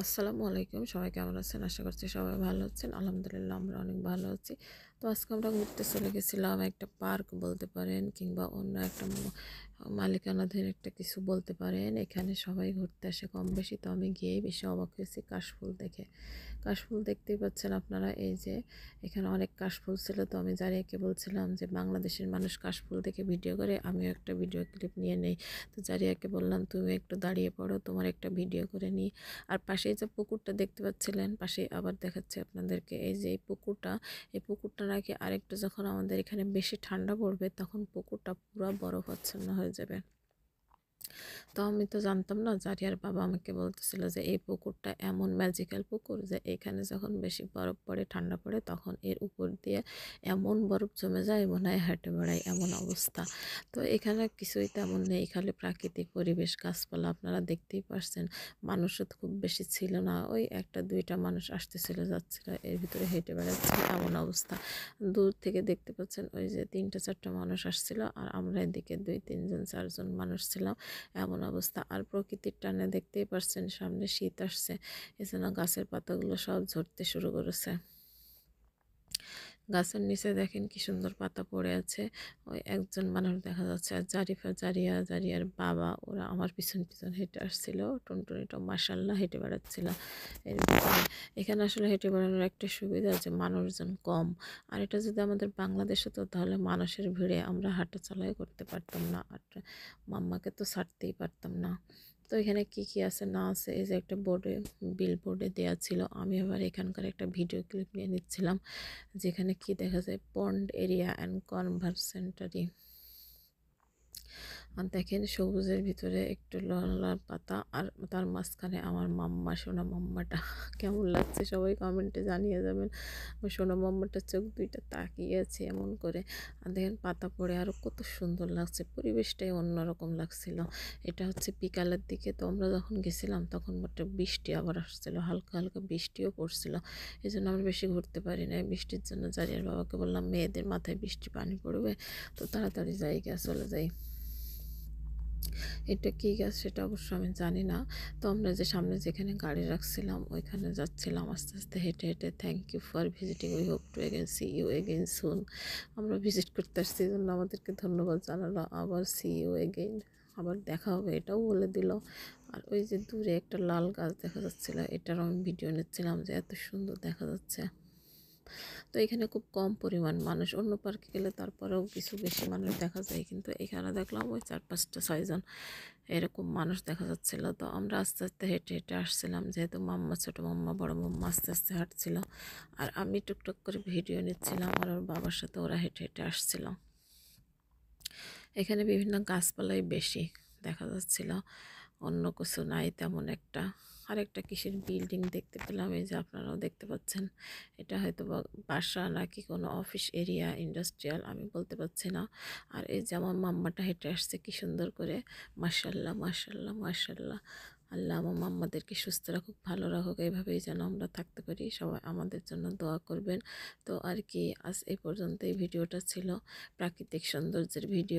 আসসালামু আলাইকুম। সবাই কেমন আছেন? আশা করছি সবাই ভালো আছেন। আলহামদুলিল্লাহ আমরা অনেক ভালো আছি। তো আজকে আমরা ঘুরতে চলে গেছিলাম একটা পার্ক বলতে পারেন, কিংবা অন্য একটা মালিকানাধীন একটা কিছু বলতে পারেন। এখানে সবাই ঘুরতে আসে কম বেশি। তো আমি গিয়েই বেশি অবাক হয়েছি কাশফুল দেখে। কাশফুল দেখতেই পাচ্ছেন আপনারা, এই যে এখানে অনেক কাশফুল ছিল। তো আমি জারিয়াকে বলছিলাম যে বাংলাদেশের মানুষ কাশফুল দেখে ভিডিও করে, আমিও একটা ভিডিও ক্লিপ নিয়ে নেই। তো জারিয়াকে বললাম তুমি একটু দাঁড়িয়ে পড়ো, তোমার একটা ভিডিও করে নিই। আর পাশেই যে পুকুরটা দেখতে পাচ্ছিলেন, পাশেই আবার দেখাচ্ছে আপনাদেরকে, এই যে এই পুকুরটা নাকি আরেকটু যখন আমাদের এখানে বেশি ঠান্ডা পড়বে তখন পুকুরটা পুরো বরফাচ্ছন্ন হয়ে যাবে। তো আমি তো জানতাম না। জারিয়ার বাবা আমাকে বলতেছিল যে এই পুকুরটা এমন ম্যাজিক্যাল পুকুর যে এখানে যখন বেশি বরফ পড়ে, ঠান্ডা পড়ে, তখন এর উপর দিয়ে এমন বরফ জমে যায় মনে হয় হেঁটে বেড়ায়, এমন অবস্থা। তো এখানে কিছুই তেমন নেই, খালি প্রাকৃতিক পরিবেশ, গাছপালা আপনারা দেখতেই পারছেন। মানুষও তো খুব বেশি ছিল না, ওই একটা দুইটা মানুষ আসতেছিল যাচ্ছিল, এর ভিতরে হেঁটে বেড়াচ্ছিল, এমন অবস্থা। দূর থেকে দেখতে পাচ্ছেন ওই যে তিনটা চারটা মানুষ আসছিল, আর আমরা এদিকে দুই তিনজন চারজন মানুষ ছিলাম, এমন অবস্থা। আর প্রকৃতির টানে দেখতেই পারছেন সামনে শীত আসছে, এজন্য গাছের পাতাগুলো সব ঝরতে শুরু করেছে। গাছের নিচে দেখেন কি সুন্দর পাতা পড়ে আছে। ওই একজন মানুষ দেখা যাচ্ছে, আর জারিয়ার বাবা ওরা আমার পিছন পিছন হেঁটে আসছিল। টুনটুনিটা মাশাল্লাহ হেঁটে বেড়াচ্ছিল এর ভিতরে। এখানে আসলে হেঁটে বেড়ানোর একটা সুবিধা যে মানুষজন কম। আর এটা যদি আমাদের বাংলাদেশে হতো তাহলে মানুষের ভিড়ে আমরা হাঁটা চলাই করতে পারতাম না, আর মাম্মাকে তো ছাড়তেই পারতাম না। তো এখানে কি কি আছে না আছে, এই যে একটা বিল বোর্ডে দেওয়া ছিল। আমি আবার এখানকার একটা ভিডিও ক্লিপ নিয়ে নিচ্ছিলাম, যেখানে কি দেখা যায়, পন্ড এরিয়া অ্যান্ড কনভারসেন্টারি। আর দেখেন সবুজের ভিতরে একটু লাল লাল পাতা, আর তার মাঝখানে আমার মাম্মা, সোনা মাম্মাটা কেমন লাগছে সবাই কমেন্টে জানিয়ে যাবেন। আমার সোনা মাম্মাটার চোখ দুইটা তাকিয়ে আছে এমন করে। আর দেখেন পাতা পড়ে আরও কত সুন্দর লাগছে, পরিবেশটাই অন্যরকম লাগছিল। এটা হচ্ছে বিকালের দিকে। তো আমরা যখন গেছিলাম তখন একটা বৃষ্টি আবার আসছিল, হালকা হালকা বৃষ্টিও পড়ছিল। এই জন্য আমরা বেশি ঘুরতে পারি না। বৃষ্টির জন্য জারিয়ার বাবাকে বললাম মেয়েদের মাথায় বৃষ্টি পানি পড়বে, তো তাড়াতাড়ি চলে যাই। এটা কী গাছ সেটা অবশ্য আমি জানি না। তো আমরা যে সামনে যেখানে গাড়ি রাখছিলাম ওইখানে যাচ্ছিলাম আস্তে আস্তে হেঁটে হেঁটে। Thank you for visiting, we hope to again see you again soon. আমরা ভিজিট করতে আসছি, এই জন্য আমাদেরকে ধন্যবাদ জানালো। আবার সি ইউ এগেইন, আবার দেখা হবে এটাও বলে দিল। আর ওই যে দূরে একটা লাল গাছ দেখা যাচ্ছিলো, এটারও আমি ভিডিও নিচ্ছিলাম যে এত সুন্দর দেখা যাচ্ছে। তো এখানে খুব কম পরিমাণ মানুষ, অন্য পার্কে গেলে তারপরেও কিছু বেশি মানুষ দেখা যায়, কিন্তু এখানে দেখলাম ওই 4-5-6 জন এরকম মানুষ দেখা যাচ্ছিল। তো আমরা আস্তে আস্তে হেঁটে হেঁটে আসছিলাম, যেহেতু মাম্মা, ছোটো মাম্মা, বড় মাম্মা আস্তে আস্তে হাঁটছিল, আর আমি টুকটুক করে ভিডিও নিচ্ছিলাম, আর ওর বাবার সাথে ওরা হেঁটে হেঁটে আসছিল। এখানে বিভিন্ন গাছপালাই বেশি দেখা যাচ্ছিল, অন্য কিছু নাই তেমন একটা। আরেকটা কিসের বিল্ডিং দেখতে পেলাম, এই যে আপনারাও দেখতে পাচ্ছেন। এটা হয়তো বাসা নাকি কোনো অফিস এরিয়া, ইন্ডাস্ট্রিয়াল, আমি বলতে পারছি না। আর এই যে আমার মাম্মাটা হেঁটে আসছে কি সুন্দর করে, মাশাল্লাহ মাশাল্লাহ মাশাল্লাহ। আল্লাহ আমার মাম্মাদেরকে সুস্থ রাখুক, ভালো রাখুক, এইভাবেই যেন আমরা থাকতে পারি। সবাই আমাদের জন্য দোয়া করবেন। তো আর কি, আজ এই পর্যন্ত এই ভিডিওটা ছিল প্রাকৃতিক সৌন্দর্যের ভিডিও।